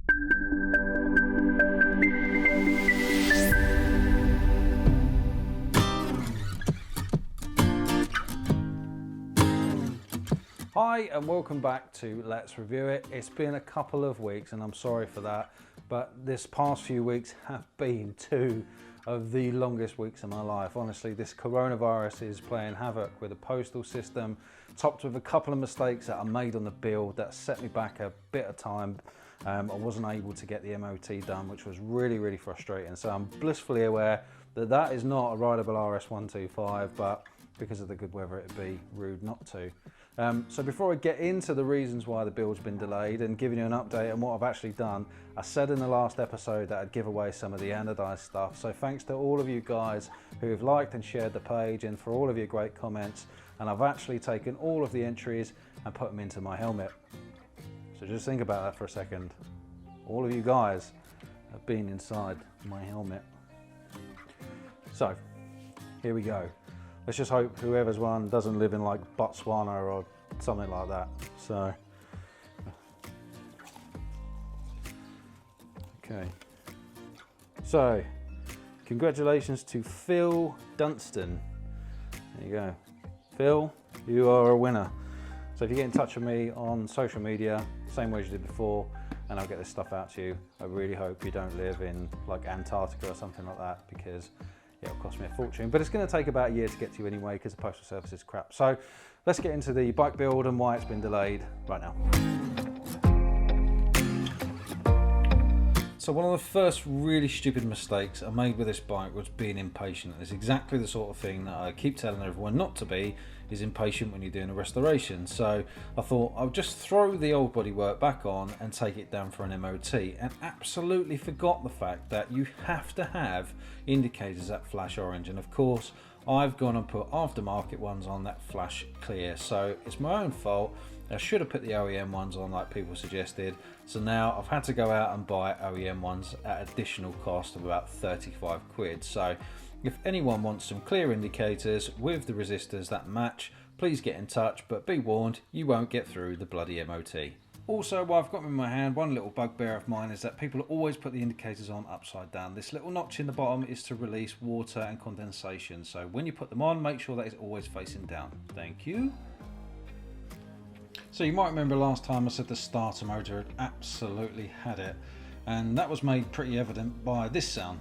Hi and welcome back to Let's Review It. It's been a couple of weeks and I'm sorry for that, but this past few weeks have been two of the longest weeks of my life. Honestly, this coronavirus is playing havoc with the postal system, topped with a couple of mistakes that I made on the build that set me back a bit of time. I wasn't able to get the MOT done, which was really frustrating. So I'm blissfully aware that that is not a rideable RS125, but because of the good weather, it'd be rude not to. So before I get into the reasons why the build's been delayed and giving you an update on what I've actually done, I said in the last episode that I'd give away some of the anodized stuff. So thanks to all of you guys who have liked and shared the page and for all of your great comments. And I've actually taken all of the entries and put them into my helmet. So just think about that for a second. All of you guys have been inside my helmet. So here we go. Let's just hope whoever's won doesn't live in like Botswana or something like that. So, okay. So, congratulations to Phil Dunstan. There you go. Phil, you are a winner. So if you get in touch with me on social media, same way as you did before, and I'll get this stuff out to you. I really hope you don't live in like Antarctica or something like that, because it'll cost me a fortune, but it's going to take about a year to get to you anyway because the postal service is crap. So let's get into the bike build and why it's been delayed right now. So one of the first really stupid mistakes I made with this bike was being impatient. It's exactly the sort of thing that I keep telling everyone not to be, is impatient when you're doing a restoration. So I thought I'll just throw the old bodywork back on and take it down for an MOT, and absolutely forgot the fact that you have to have indicators that flash orange. And of course I've gone and put aftermarket ones on that flash clear, so it's my own fault. I should have put the OEM ones on like people suggested, so now I've had to go out and buy OEM ones at additional cost of about 35 quid. So if anyone wants some clear indicators with the resistors that match, please get in touch, but be warned, you won't get through the bloody MOT. Also, while I've got them in my hand, one little bugbear of mine is that people always put the indicators on upside down. This little notch in the bottom is to release water and condensation, so when you put them on, make sure that it's always facing down. Thank you. So you might remember last time I said the starter motor had absolutely had it, and that was made pretty evident by this sound.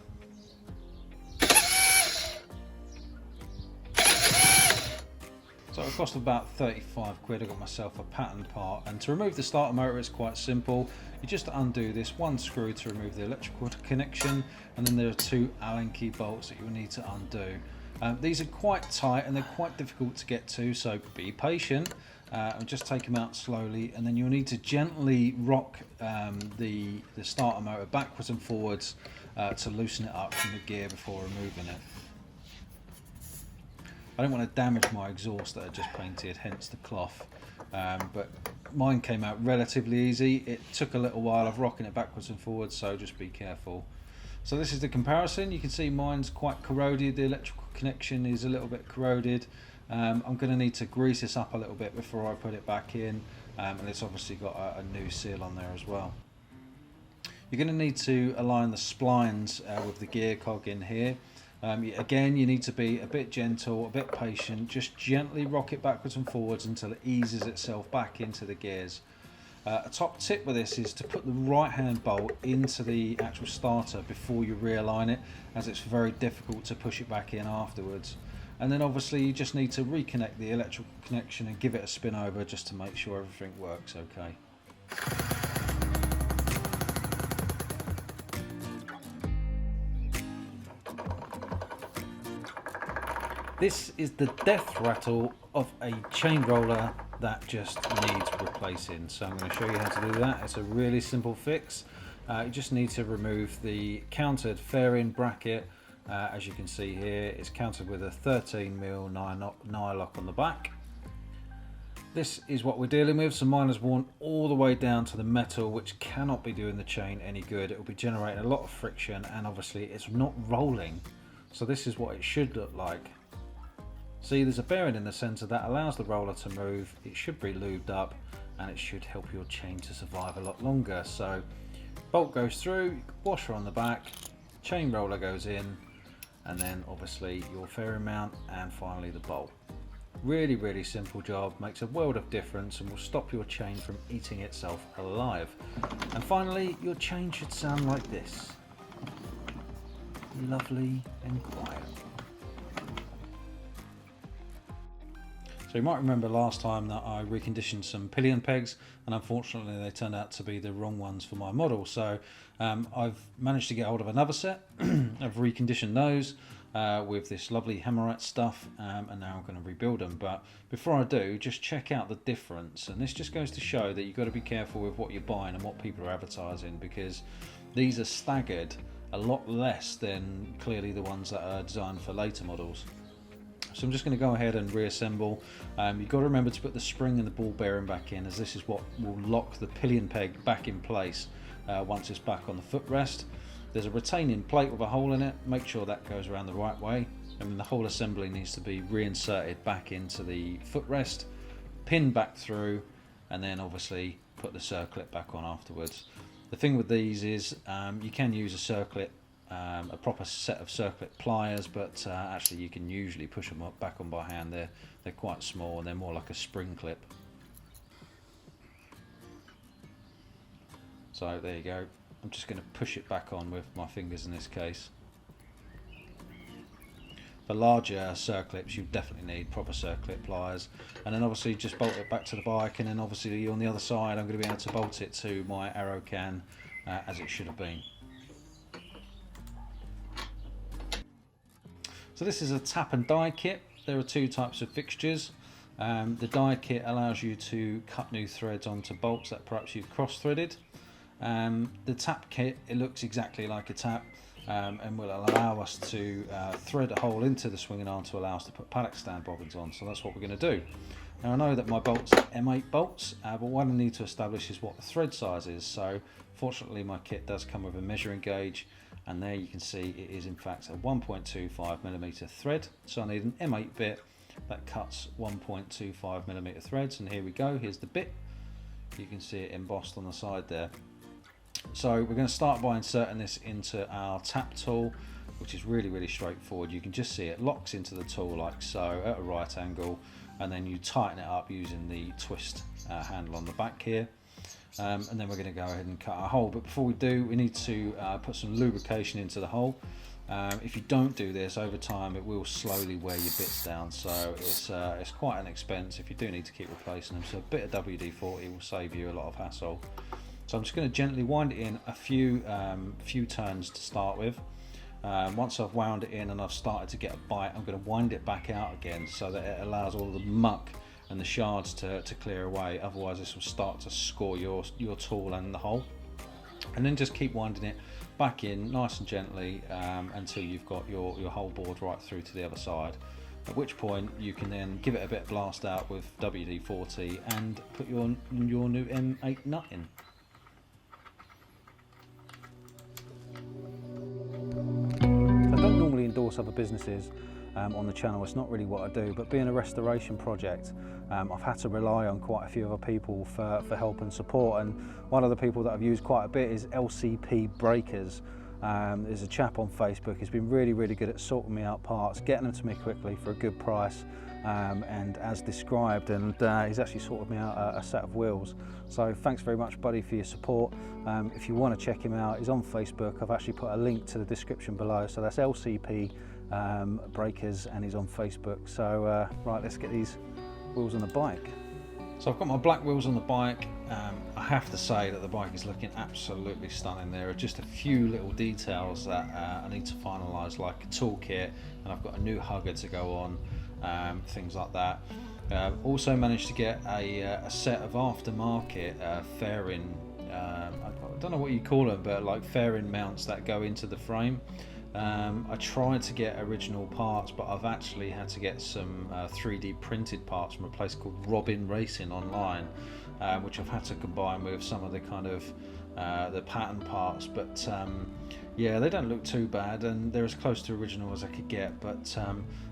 So it cost about 35 quid. I got myself a patterned part, and to remove the starter motor it's quite simple. You just undo this one screw to remove the electrical connection, and then there are two Allen key bolts that you'll need to undo. These are quite tight and they're quite difficult to get to, so be patient and just take them out slowly, and then you'll need to gently rock the starter motor backwards and forwards to loosen it up from the gear before removing it. I don't want to damage my exhaust that I just painted, hence the cloth, but mine came out relatively easy. It took a little while of rocking it backwards and forwards, so just be careful. So this is the comparison. You can see mine's quite corroded, the electrical connection is a little bit corroded. I'm going to need to grease this up a little bit before I put it back in, and it's obviously got a new seal on there as well. You're going to need to align the splines with the gear cog in here. Again, you need to be a bit gentle, a bit patient, just gently rock it backwards and forwards until it eases itself back into the gears. A top tip with this is to put the right hand bolt into the actual starter before you realign it, as it's very difficult to push it back in afterwards. And then obviously you just need to reconnect the electrical connection and give it a spin over just to make sure everything works okay. This is the death rattle of a chain roller that just needs replacing. So I'm going to show you how to do that. It's a really simple fix. You just need to remove the countered fairing bracket. As you can see here, it's countered with a 13mm nylock on the back. This is what we're dealing with. So mine has worn all the way down to the metal, which cannot be doing the chain any good. It will be generating a lot of friction, and obviously it's not rolling. So this is what it should look like. See, there's a bearing in the center that allows the roller to move. It should be lubed up and it should help your chain to survive a lot longer. So Bolt goes through, washer on the back, chain roller goes in, and then obviously your fairing mount, and finally the bolt. Really simple job, makes a world of difference and will stop your chain from eating itself alive. And finally, your chain should sound like this. Lovely and quiet. So you might remember last time that I reconditioned some pillion pegs, and unfortunately they turned out to be the wrong ones for my model. So I've managed to get hold of another set. I've reconditioned those with this lovely Hammerite stuff, and now I'm going to rebuild them. But before I do, just check out the difference, and this just goes to show that you've got to be careful with what you're buying and what people are advertising, because these are staggered a lot less than clearly the ones that are designed for later models. So I'm just going to go ahead and reassemble. You've got to remember to put the spring and the ball bearing back in, as this is what will lock the pillion peg back in place once it's back on the footrest. There's a retaining plate with a hole in it. Make sure that goes around the right way, and then the whole assembly needs to be reinserted back into the footrest, pin back through, and then obviously put the circlip back on afterwards. The thing with these is you can use a circlip, a proper set of circlip pliers, but actually you can usually push them up back on by hand. They're quite small and they're more like a spring clip. So there you go. I'm just going to push it back on with my fingers in this case. For larger circlips you definitely need proper circlip pliers, and then obviously just bolt it back to the bike, and then obviously on the other side I'm going to be able to bolt it to my aero can as it should have been. So this is a tap and die kit. There are two types of fixtures. The die kit allows you to cut new threads onto bolts that perhaps you've cross-threaded. The tap kit, it looks exactly like a tap, and will allow us to thread a hole into the swinging arm to allow us to put paddock stand bobbins on. So that's what we're going to do. Now I know that my bolts are M8 bolts, but what I need to establish is what the thread size is. So fortunately my kit does come with a measuring gauge, and there you can see it is in fact a 1.25mm thread. So I need an M8 bit that cuts 1.25mm threads, and here we go. Here's the bit. You can see it embossed on the side there. So we're going to start by inserting this into our tap tool, which is really straightforward. You can just see it locks into the tool like so at a right angle, and then you tighten it up using the twist handle on the back here. And then we're going to go ahead and cut our hole, but before we do, we need to put some lubrication into the hole. If you don't do this over time, it will slowly wear your bits down, so it's quite an expense if you do need to keep replacing them. So a bit of WD-40 will save you a lot of hassle. So I'm just going to gently wind it in a few turns to start with. Once I've wound it in and I've started to get a bite, I'm going to wind it back out again so that it allows all the muck and the shards to clear away. Otherwise this will start to score your tool and the hole. And then just keep winding it back in nice and gently until you've got your whole board right through to the other side, at which point you can then give it a bit of blast out with WD-40 and put your new M8 nut in. I don't normally endorse other businesses on the channel. It's not really what I do, but being a restoration project, I've had to rely on quite a few other people for help and support, and one of the people that I've used quite a bit is LCP Breakers. There's a chap on Facebook who's been really good at sorting me out parts, getting them to me quickly for a good price, and as described, and he's actually sorted me out a set of wheels. So thanks very much, buddy, for your support. If you want to check him out, he's on Facebook. I've actually put a link to the description below, so that's LCP Breakers, and he's on Facebook. So right, let's get these wheels on the bike. So I've got my black wheels on the bike. I have to say that the bike is looking absolutely stunning. There are just a few little details that I need to finalise, like a toolkit, and I've got a new hugger to go on, things like that. Also managed to get a set of aftermarket fairing, I don't know what you call them, but like fairing mounts that go into the frame. I tried to get original parts, but I've actually had to get some 3D printed parts from a place called Robin Racing online, which I've had to combine with some of the kind of the pattern parts. But yeah, they don't look too bad, and they're as close to original as I could get. But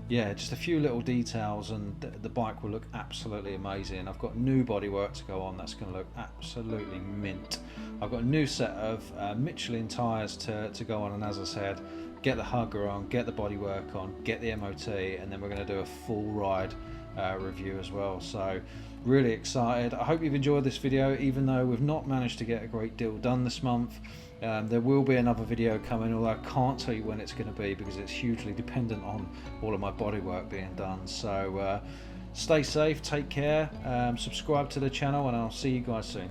yeah, just a few little details, and the bike will look absolutely amazing. I've got new bodywork to go on that's going to look absolutely mint. I've got a new set of Michellin tyres to go on, and as I said, get the hugger on, get the bodywork on, get the MOT, and then we're going to do a full ride review as well. So really excited. I hope you've enjoyed this video, even though we've not managed to get a great deal done this month. There will be another video coming, although I can't tell you when it's going to be because it's hugely dependent on all of my bodywork being done. So stay safe, take care, subscribe to the channel, and I'll see you guys soon.